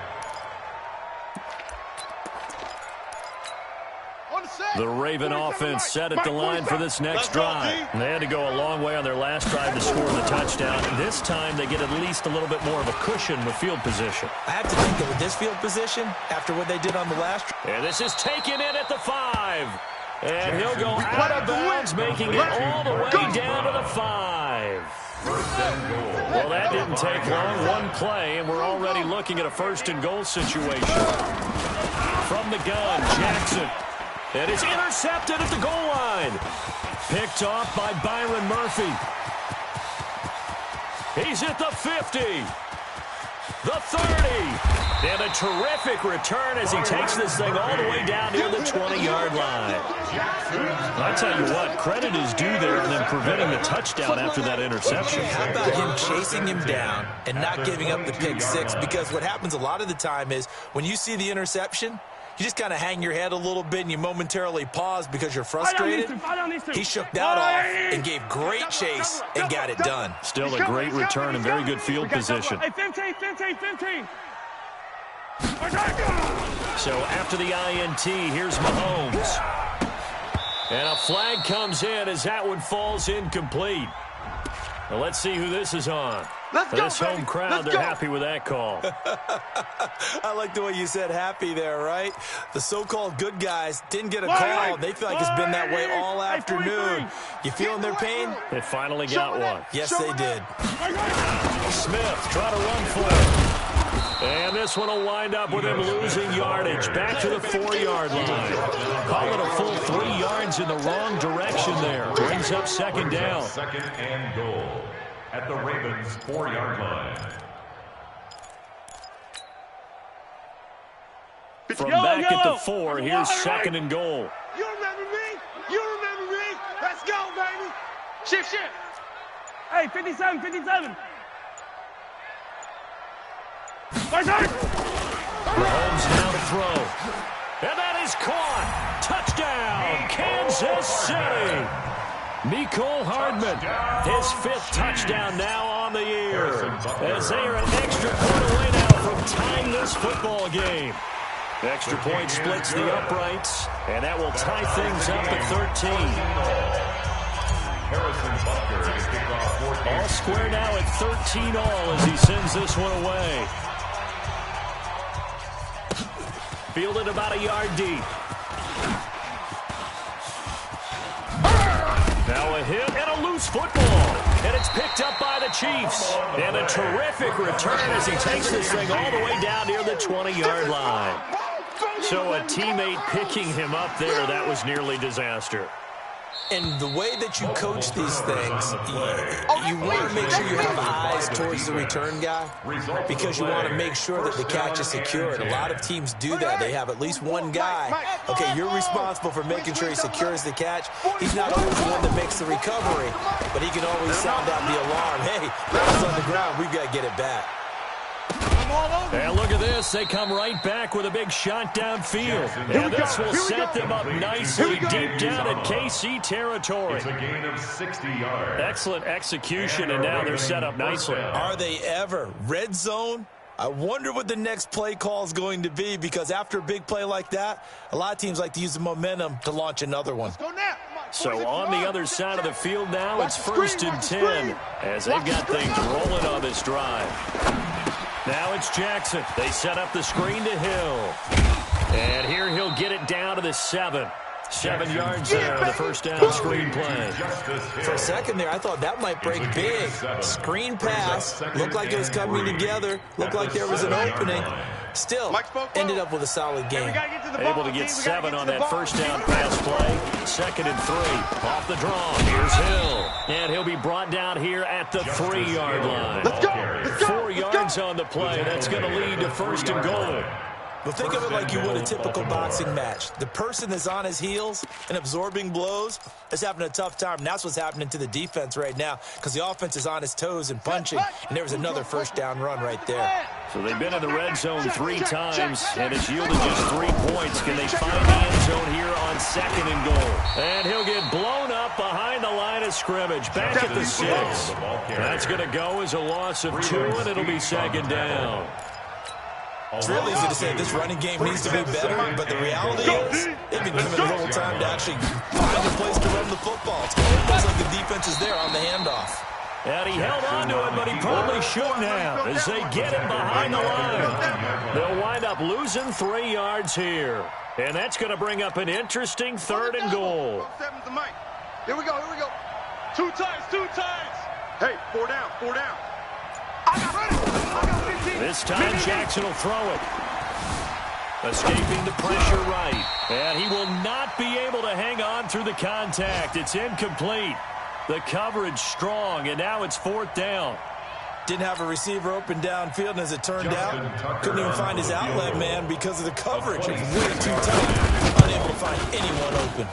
Speaker 1: The Raven offense set at the line for this next drive. They had to go a long way on their last drive to score the touchdown. This time they get at least a little bit more of a cushion with field position.
Speaker 4: I have to think that with this field position, after what they did on the last drive.
Speaker 1: And this is taken in at the 5. And he'll go out of bounds, making it all the way down to the 5. Well, that didn't take long. One play, and we're already looking at a 1st and goal situation. From the gun, Jackson. And it's intercepted at the goal line. Picked off by Byron Murphy. He's at the 50. The 30. And a terrific return as he takes this thing all the way down near the 20-yard line. I tell you what, credit is due there on them preventing the touchdown after that interception.
Speaker 4: How about him chasing him down and not giving up the pick 6? Because what happens a lot of the time is when you see the interception, you just kind of hang your head a little bit and you momentarily pause because you're frustrated. He shook that off and gave great chase and got it done.
Speaker 1: Still a great return and very good field position.
Speaker 7: Hey, 15.
Speaker 1: So after the INT, here's Mahomes. And a flag comes in as that one falls incomplete. Well, let's see who this is on. This home crowd, they're happy with that call.
Speaker 4: I like the way you said happy there, right? The so-called good guys didn't get a call. They feel like it's been that way all afternoon. You feeling their pain?
Speaker 1: It finally got one.
Speaker 4: Yes, they did.
Speaker 1: Smith trying to run for it. And this one will wind up with him losing yardage. Back to the 4-yard line. Call it a full 3 yards in the wrong direction there. Brings up 2nd down.
Speaker 5: 2nd and goal at the Ravens' 4-yard line.
Speaker 1: From back at the 4, here's second and goal.
Speaker 3: You remember me? You remember me? Let's go, baby.
Speaker 6: Shift.
Speaker 7: Hey, 57, 57.
Speaker 1: Mahomes now to throw. And that is caught. Touchdown, Kansas City. Mecole Hardman, his 5th touchdown now on the year. As they are an extra point away now from tying this football game. Extra point splits the uprights, and that will tie things up at 13. All square now at 13 all as he sends this one away. Fielded about a yard deep. Now a hit and a loose football. And it's picked up by the Chiefs. And a terrific return as he takes this thing all the way down near the 20-yard line. So a teammate picking him up there, that was nearly disaster.
Speaker 4: And the way that you coach these things, you want to make sure you have eyes towards the return guy because you want to make sure that the catch is secured. A lot of teams do that. They have at least one guy. Okay, you're responsible for making sure he secures the catch. He's not always the one that makes the recovery, but he can always sound out the alarm. Hey, ball's on the ground. We've got to get it back.
Speaker 1: And look at this. They come right back with a big shot downfield. And this will set them up nicely deep down at KC territory.
Speaker 5: It's a gain of 60 yards.
Speaker 1: Excellent execution, and now they're set up nicely.
Speaker 4: Are they ever? Red zone? I wonder what the next play call is going to be because after a big play like that, a lot of teams like to use the momentum to launch another one.
Speaker 1: So on the other side of the field now, it's 1st and 10 as they've got things rolling on this drive. Now it's Jackson. They set up the screen to Hill. And here he'll get it down to the 7. 7 yards there on the first down screen play.
Speaker 4: For a second there, I thought that might break big. Screen pass. Looked like it was coming together. Looked like there was an opening. Still, ended up with a solid game.
Speaker 1: Able to get 7 on that first down pass play. 2nd and 3. Off the draw. Here's Hill. And he'll be brought down here at the 3-yard line. 4 yards on the play. That's going to lead to 1st and goal.
Speaker 4: Well, think of it like you would a typical boxing match. The person that's on his heels and absorbing blows is having a tough time. And that's what's happening to the defense right now because the offense is on his toes and punching. And there was another first down run right there.
Speaker 1: So they've been in the red zone 3 times, and it's yielded just 3 points. Can they find the end zone here on 2nd and goal? And he'll get blown up behind the line of scrimmage. Back at the 6. That's going to go as a loss of 2, and it'll be 2nd down.
Speaker 4: It's real easy to say this running game needs to be better, but the reality is they've been given a little time to actually find a place to run the football. It's almost like the defense is there on the handoff.
Speaker 1: And he held on to it, but he probably shouldn't have as they get him behind the line. They'll wind up losing 3 yards here. And that's going to bring up an interesting 3rd and goal.
Speaker 3: Here we go. 2 times. Hey, 4 down. I got 15.
Speaker 1: This time Jackson will throw it. Escaping the pressure right. And he will not be able to hang on through the contact. It's incomplete. The coverage strong, and now it's 4th down.
Speaker 4: Didn't have a receiver open downfield, and as it turned out, couldn't even find his outlet man because of the coverage. It was way too tight. Unable to find anyone open.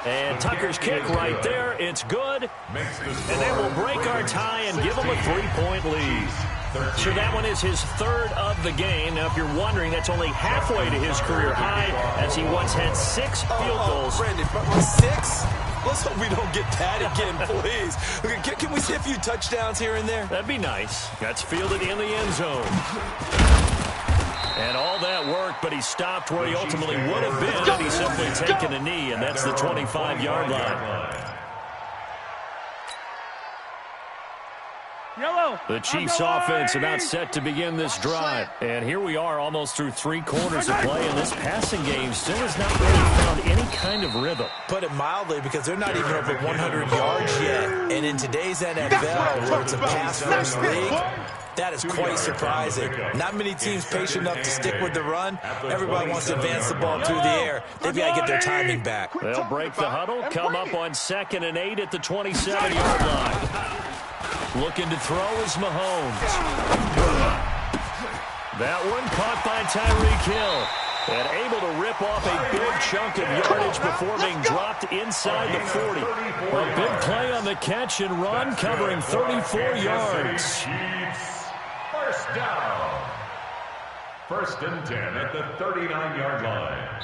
Speaker 1: And Tucker's kick right there. It's good. And that will break our tie and give him a 3-point lead. So that one is his 3rd of the game. Now, if you're wondering, that's only halfway to his career high as he once had 6 field goals.
Speaker 4: Brandon, 6? Let's hope we don't get that again, please. Can we see a few touchdowns here and there?
Speaker 1: That'd be nice. That's fielded in the end zone. And all that work, but he stopped where he ultimately would have been had he simply taken a knee, and that's the 25-yard line.
Speaker 7: Yellow.
Speaker 1: The Chiefs offense about set to begin this drive. And here we are almost through 3 quarters of play, and this passing game still has not really found any kind of rhythm.
Speaker 4: Put it mildly, because they're not even over 100 yards yet. And in today's NFL, where it's a pass-first league, that is quite surprising. Not many teams patient enough to stick with the run. Everybody wants to advance the ball through the air. They've got to get their timing back.
Speaker 1: They'll break the huddle, come up on 2nd and 8 at the 27-yard line. Looking to throw is Mahomes. That one caught by Tyreek Hill. And able to rip off a big chunk of yardage before being dropped inside the 40. A big play on the catch and run, covering 34 yards.
Speaker 5: First down. 1st and 10 at the 39-yard line.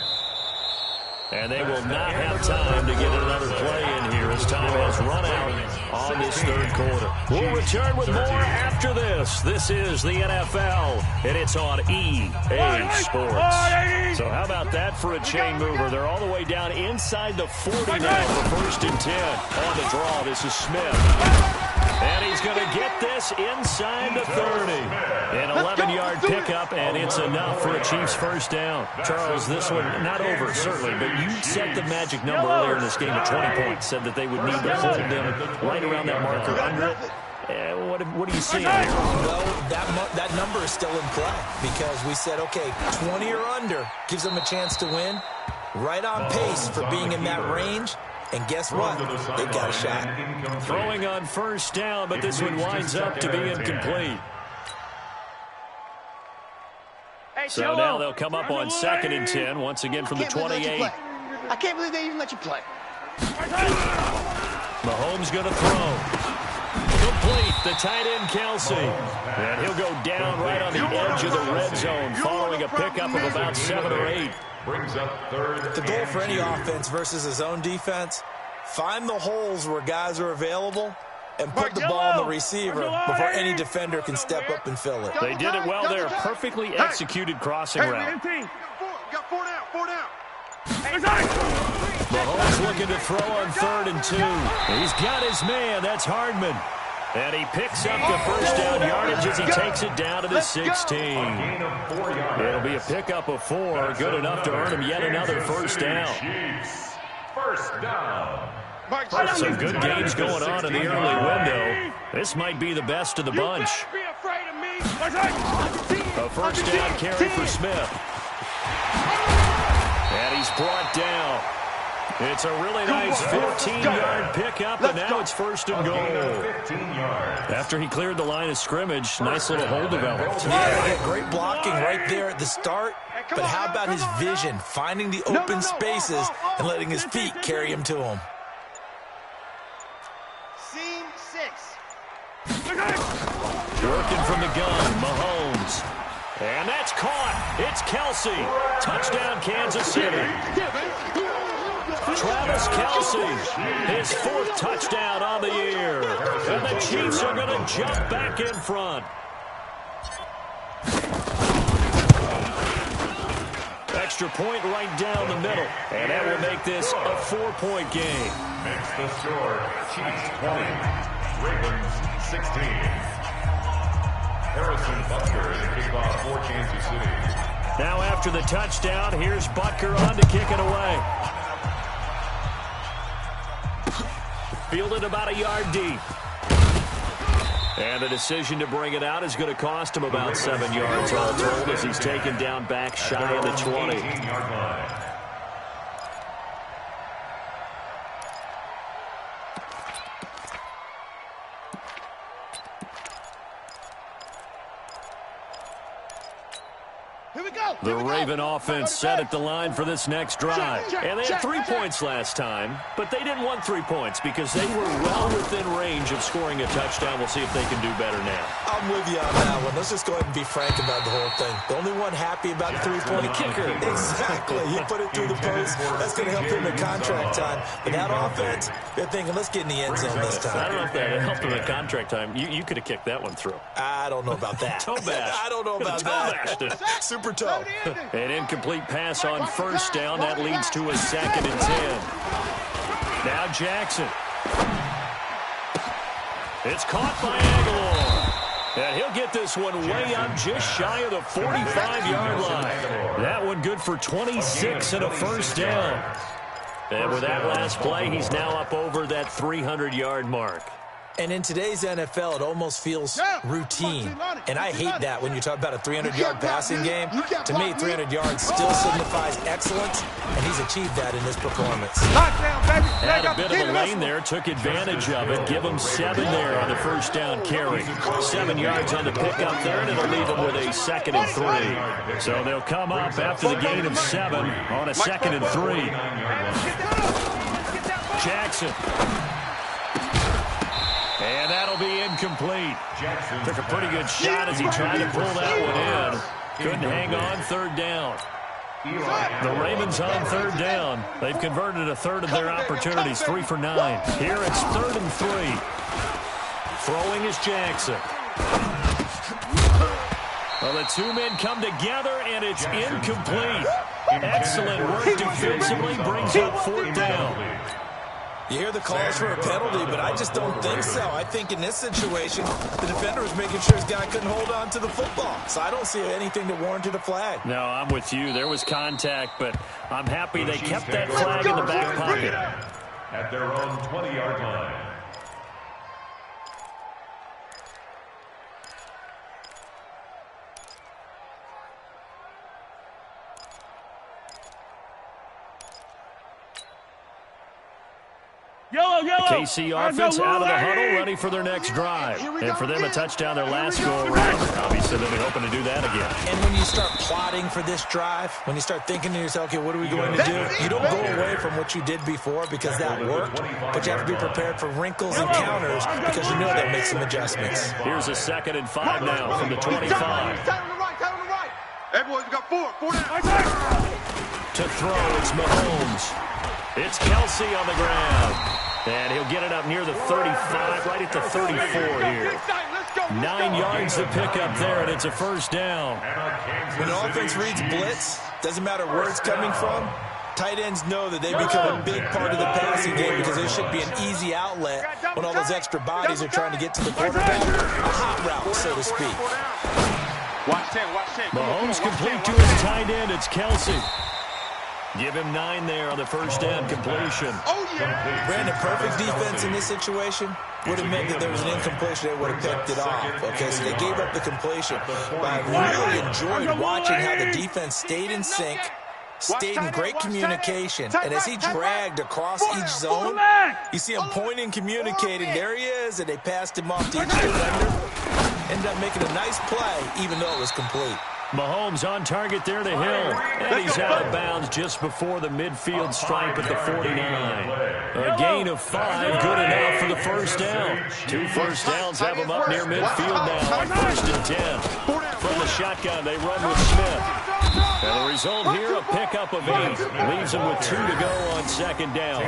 Speaker 1: And they will not have time to get another play in here as time has run out on this 3rd quarter. We'll return with more after this. This is the NFL, and it's on EA Sports. So how about that for a chain mover? They're all the way down inside the 40 now for 1st and 10. On the draw, this is Smith. And he's going to get this inside the 30. An 11-yard pickup, and it's enough for a Chiefs first down. Charles, this one not over, certainly, but you set the magic number earlier in this game at 20 points, said that they would need to hold them right around that marker under it. What are you seeing here?
Speaker 4: Well, that number is still in play because we said, okay, 20 or under gives them a chance to win. Right on pace for being in that range. And guess what? They've got a shot.
Speaker 1: Throwing on 1st down, but this one winds up to be incomplete. So now they'll come up on 2nd and 10, once again from the 28.
Speaker 3: I can't believe they even let you play.
Speaker 1: Mahomes going to throw. Complete, the tight end, Kelsey. And he'll go down right on the edge of the red zone, following a pickup of about 7 or 8.
Speaker 5: Brings up 3rd.
Speaker 4: The goal for any offense versus a zone defense, find the holes where guys are available and put the ball on the receiver before any defender can step up and fill it.
Speaker 1: They did it well there. Perfectly executed crossing route.
Speaker 3: Got 4 down, 4 down.
Speaker 1: Mahomes looking to throw on 3rd and 2. He's got his man. That's Hardman. And he picks up the first down yardage as he takes it down to the 16. It'll be a pickup of 4. Good enough to earn him yet another first down.
Speaker 5: First down.
Speaker 1: Some good games going on in the early window. This might be the best of the bunch. A first down carry for Smith. And he's brought down. It's a really nice 15-yard pickup, and now it's 1st and goal. After he cleared the line of scrimmage, nice little hole developed.
Speaker 4: Yeah, great blocking right there at the start. But how about his vision, finding the open spaces and letting his feet carry him to him?
Speaker 3: Scene 6.
Speaker 1: Working from the gun, Mahomes. And that's caught. It's Kelsey. Touchdown, Kansas City. Travis Kelsey, his 4th touchdown on the year. And the Chiefs are going to jump back in front. Extra point right down the middle. And that will make this a 4-point game.
Speaker 5: Makes the score. Chiefs 20, Ravens 16. Harrison Butker is the kickoff for Kansas City.
Speaker 1: Now after the touchdown, here's Butker on to kick it away. Fielded about a yard deep. And the decision to bring it out is going to cost him about 7 yards all told as he's taken down back shy of the 20.
Speaker 5: 18-yard line.
Speaker 1: The Raven offense set at the line for this next drive. And they had 3 points last time, but they didn't want 3 points because they were well within range of scoring a touchdown. We'll see if they can do better now.
Speaker 4: I'm with you on that one. Let's just go ahead and be frank about the whole thing. The only one happy about the 3-point
Speaker 1: kicker.
Speaker 4: Exactly. He put it through the post. That's going to help him in contract time. But that offense, they're thinking, let's get in the end zone this time.
Speaker 1: I don't know if that helped him in contract time. You could have kicked that one through.
Speaker 4: I don't know about that.
Speaker 1: Toe bash.
Speaker 4: I don't know about that. Super toe.
Speaker 1: An incomplete pass on first down. That leads to a 2nd and 10. Now Jackson. It's caught by Aguilar. And he'll get this one way up just shy of the 45-yard line. That one good for 26 and a first down. And with that last play, he's now up over that 300-yard mark.
Speaker 4: And in today's NFL, it almost feels routine. And I hate that when you talk about a 300-yard passing game. To me, 300 yards still signifies excellence, and he's achieved that in this performance.
Speaker 1: had a bit of a lane there, took advantage of it. Give them 7 there on the first down carry. 7 yards on the pickup there, and it'll leave them with a 2nd and 3. So they'll come up after the gain of 7 on a 2nd and 3. Jackson. And that'll be incomplete. Took a pretty good shot as he tried to pull that one in. Couldn't hang on, 3rd down. The Ravens on 3rd down. They've converted a 1/3 of their opportunities, 3 for 9. Here it's 3rd and 3. Throwing is Jackson. Well, the 2 men come together, and it's incomplete. Excellent work defensively, brings up 4th down.
Speaker 4: You hear the calls for a penalty, but I just don't think so. I think in this situation, the defender was making sure his guy couldn't hold on to the football. So I don't see anything that warranted a flag.
Speaker 1: No, I'm with you. There was contact, but I'm happy they kept that flag in the back pocket.
Speaker 5: At their own 20-yard line.
Speaker 7: Yellow, yellow.
Speaker 1: KC offense out of the huddle, ready for their next drive. And for them, a touchdown their last go-around. Obviously, they'll be hoping to do that again.
Speaker 4: And when you start plotting for this drive, when you start thinking to yourself, okay, what are we going to do? You don't go away from what you did before because that worked, but you have to be prepared for wrinkles and counters because you know they'll make some adjustments.
Speaker 1: Here's a 2nd and 5 now from the 25.
Speaker 3: Hey, boys, we got 4 down.
Speaker 1: To throw, it's Mahomes. It's Kelsey on the ground. And he'll get it up near the 35, right at the 34 here. 9 yards to pick up there, and it's a 1st down.
Speaker 4: When an offense reads blitz, doesn't matter where it's coming from, tight ends know that they become a big part of the passing game because there should be an easy outlet when all those extra bodies are trying to get to the quarterback. A hot route, so to speak.
Speaker 3: Watch 10, watch 10.
Speaker 1: Mahomes complete to his tight end. It's Kelsey. Give him 9 there on the 1st down completion.
Speaker 3: Oh, yeah.
Speaker 4: Brandon, perfect defense in this situation would have meant that there was an incompletion. They would have picked it off. Okay, so they gave up the completion. But I really enjoyed watching how the defense stayed in sync, stayed in great communication. And as he dragged across each zone, you see him pointing, communicating. There he is, and they passed him off to each defender. Ended up making a nice play, even though it was complete.
Speaker 1: Mahomes on target there to Hill. And he's out of bounds just before the midfield stripe at the 49. A gain of 5, good enough for the 1st down. 2 first downs have him up near midfield now. 1st and 10. From the shotgun, they run with Smith. And the result here, a pickup of 8. Leaves him with 2 to go on 2nd down.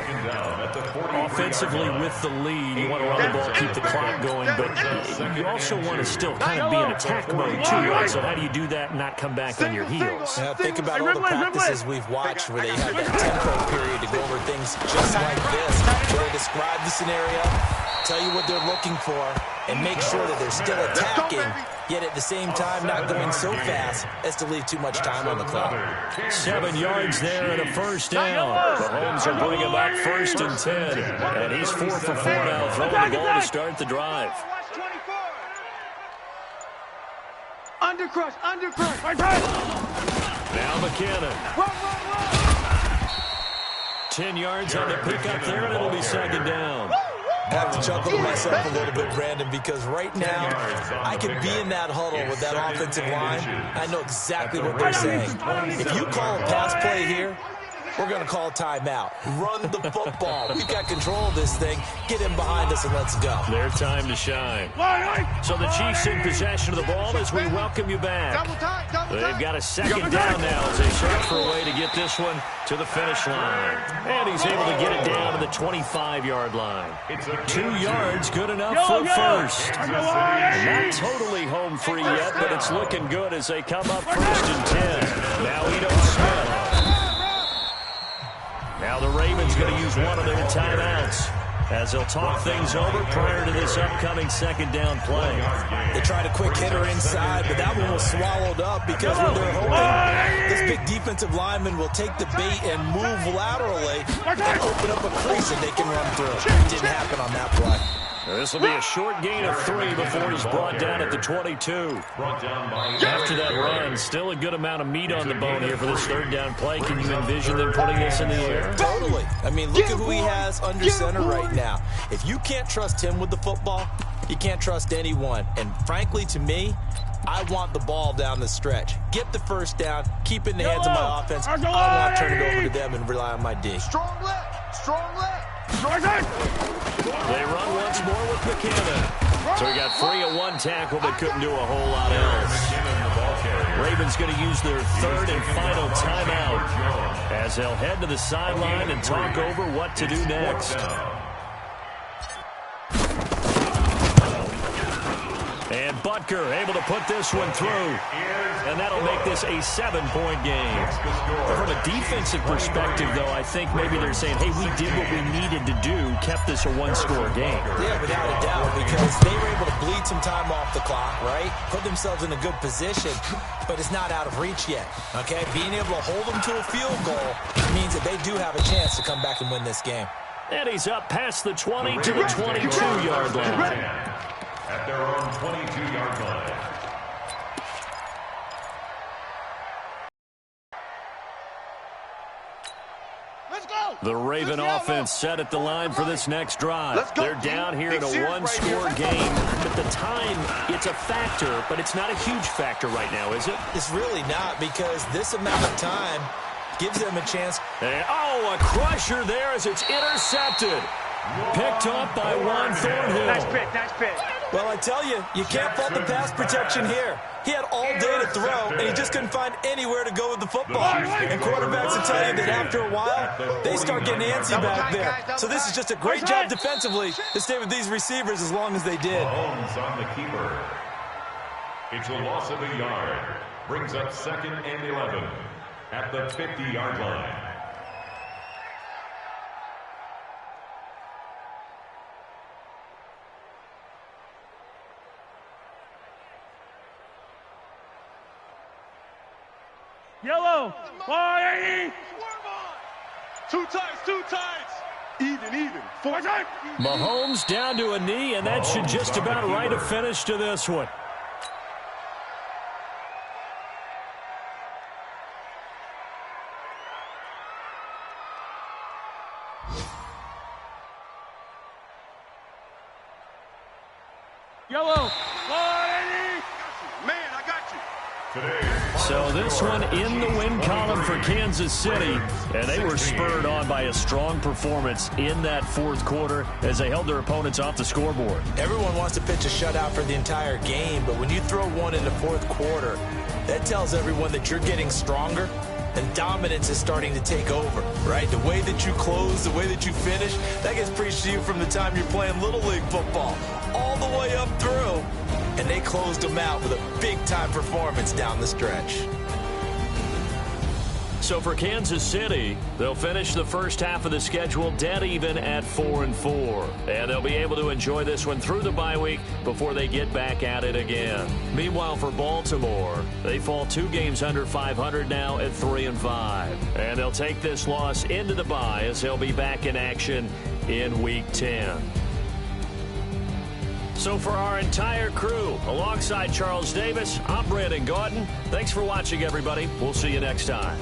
Speaker 1: Offensively with the lead, you want to run the ball, keep the clock going, but you also want to still kind of be in attack mode too, right? So how do you do that and not come back on your heels?
Speaker 4: Now think about all the practices we've watched where they have that tempo period to go over things just like this, where they describe the scenario, tell you what they're looking for, and make sure that they're still attacking, yet at the same time not going so fast as to leave too much time on the clock.
Speaker 1: 7 yards there and a 1st down. Mahomes will bring him up 1st and 10. And he's 4 for 4 now, throwing the ball to start the drive.
Speaker 3: Undercrush.
Speaker 1: Now McKinnon. 10 yards on the pickup there, and it'll be 2nd down.
Speaker 4: I have to chuckle to myself a little bit, Brandon, because right now I could be in that huddle with that offensive line. I know exactly what they're saying. If you call a pass play here, we're going to call timeout. Run the football. We've got control of this thing. Get him behind us and let's go.
Speaker 1: Their time to shine. So the Chiefs in possession of the ball as we welcome you back. They've got a 2nd down now as they search for a way to get this one to the finish line. And he's able to get it down to the 25-yard line. 2 yards, good enough for 1st. Not totally home free yet, but it's looking good as they come up 1st and 10. Now Edo Smith. Now the Ravens going to use one of their timeouts as they'll talk things over prior to this upcoming 2nd down play.
Speaker 4: They tried a quick hitter inside, but that one was swallowed up because when they're hoping this big defensive lineman will take the bait and move laterally and open up a crease that they can run through. It didn't happen on that play.
Speaker 1: This will be a short gain of 3 before he's brought down at the 22. After that run, still a good amount of meat on the bone here for this third down play. Can you envision them putting this in the air?
Speaker 4: Totally. I mean, look at who he has under center right now. If you can't trust him with the football, you can't trust anyone. And frankly, to me, I want the ball down the stretch. Get the first down, keep it in the hands of my offense. I don't want to turn it over to them and rely on my D.
Speaker 3: Strong left. Strong left.
Speaker 1: They run once more with McKinnon. So he got free of one tackle but couldn't do a whole lot else. Ravens going to use their third and final timeout as they'll head to the sideline and talk over what to do next. And Butker able to put this one through. And that'll make this a 7-point game. From a defensive perspective, though, I think maybe they're saying, hey, we did what we needed to do, kept this a one-score game.
Speaker 4: Yeah, without a doubt, because they were able to bleed some time off the clock, right? Put themselves in a good position, but it's not out of reach yet, okay? Being able to hold them to a field goal means that they do have a chance to come back and win this game.
Speaker 1: And he's up past the 20 to the 22-yard line.
Speaker 5: At their own 22-yard line.
Speaker 3: Let's go.
Speaker 1: The Raven offense set at the line for this next drive. They're down here in a one-score game. At the time, it's a factor, but it's not a huge factor right now, is it?
Speaker 4: It's really not, because this amount of time gives them a chance.
Speaker 1: And, a crusher there as it's intercepted. Picked up by Juan Thornhill.
Speaker 7: Nice pick.
Speaker 4: Well, I tell you, you can't fault the pass protection here. He had all day to throw, and he just couldn't find anywhere to go with the football. And quarterbacks will tell you that after a while, they start getting antsy back there. So this is just a great job defensively to stay with these receivers as long as they did.
Speaker 5: Mahomes on the keeper. It's a loss of a yard. Brings up 2nd and 11 at the 50-yard line.
Speaker 7: Yellow. 180.
Speaker 3: Two tights. Even. 4 tights.
Speaker 1: Mahomes down to a knee, and that should just about write a finish to this one.
Speaker 7: Yellow. 180.
Speaker 3: Man, I got you.
Speaker 1: So this one in the win column for Kansas City, and they were spurred on by a strong performance in that fourth quarter as they held their opponents off the scoreboard.
Speaker 4: Everyone wants to pitch a shutout for the entire game, but when you throw one in the fourth quarter, that tells everyone that you're getting stronger and dominance is starting to take over, right? The way that you close, the way that you finish, that gets preached to you from the time you're playing Little League football all the way up through. And they closed them out with a big-time performance down the stretch.
Speaker 1: So for Kansas City, they'll finish the first half of the schedule dead even at 4-4. And they'll be able to enjoy this one through the bye week before they get back at it again. Meanwhile, for Baltimore, they fall 2 games under 500 now at 3-5. And they'll take this loss into the bye as they'll be back in action in Week 10. So for our entire crew, alongside Charles Davis, I'm Brandon Gaudin. Thanks for watching, everybody. We'll see you next time.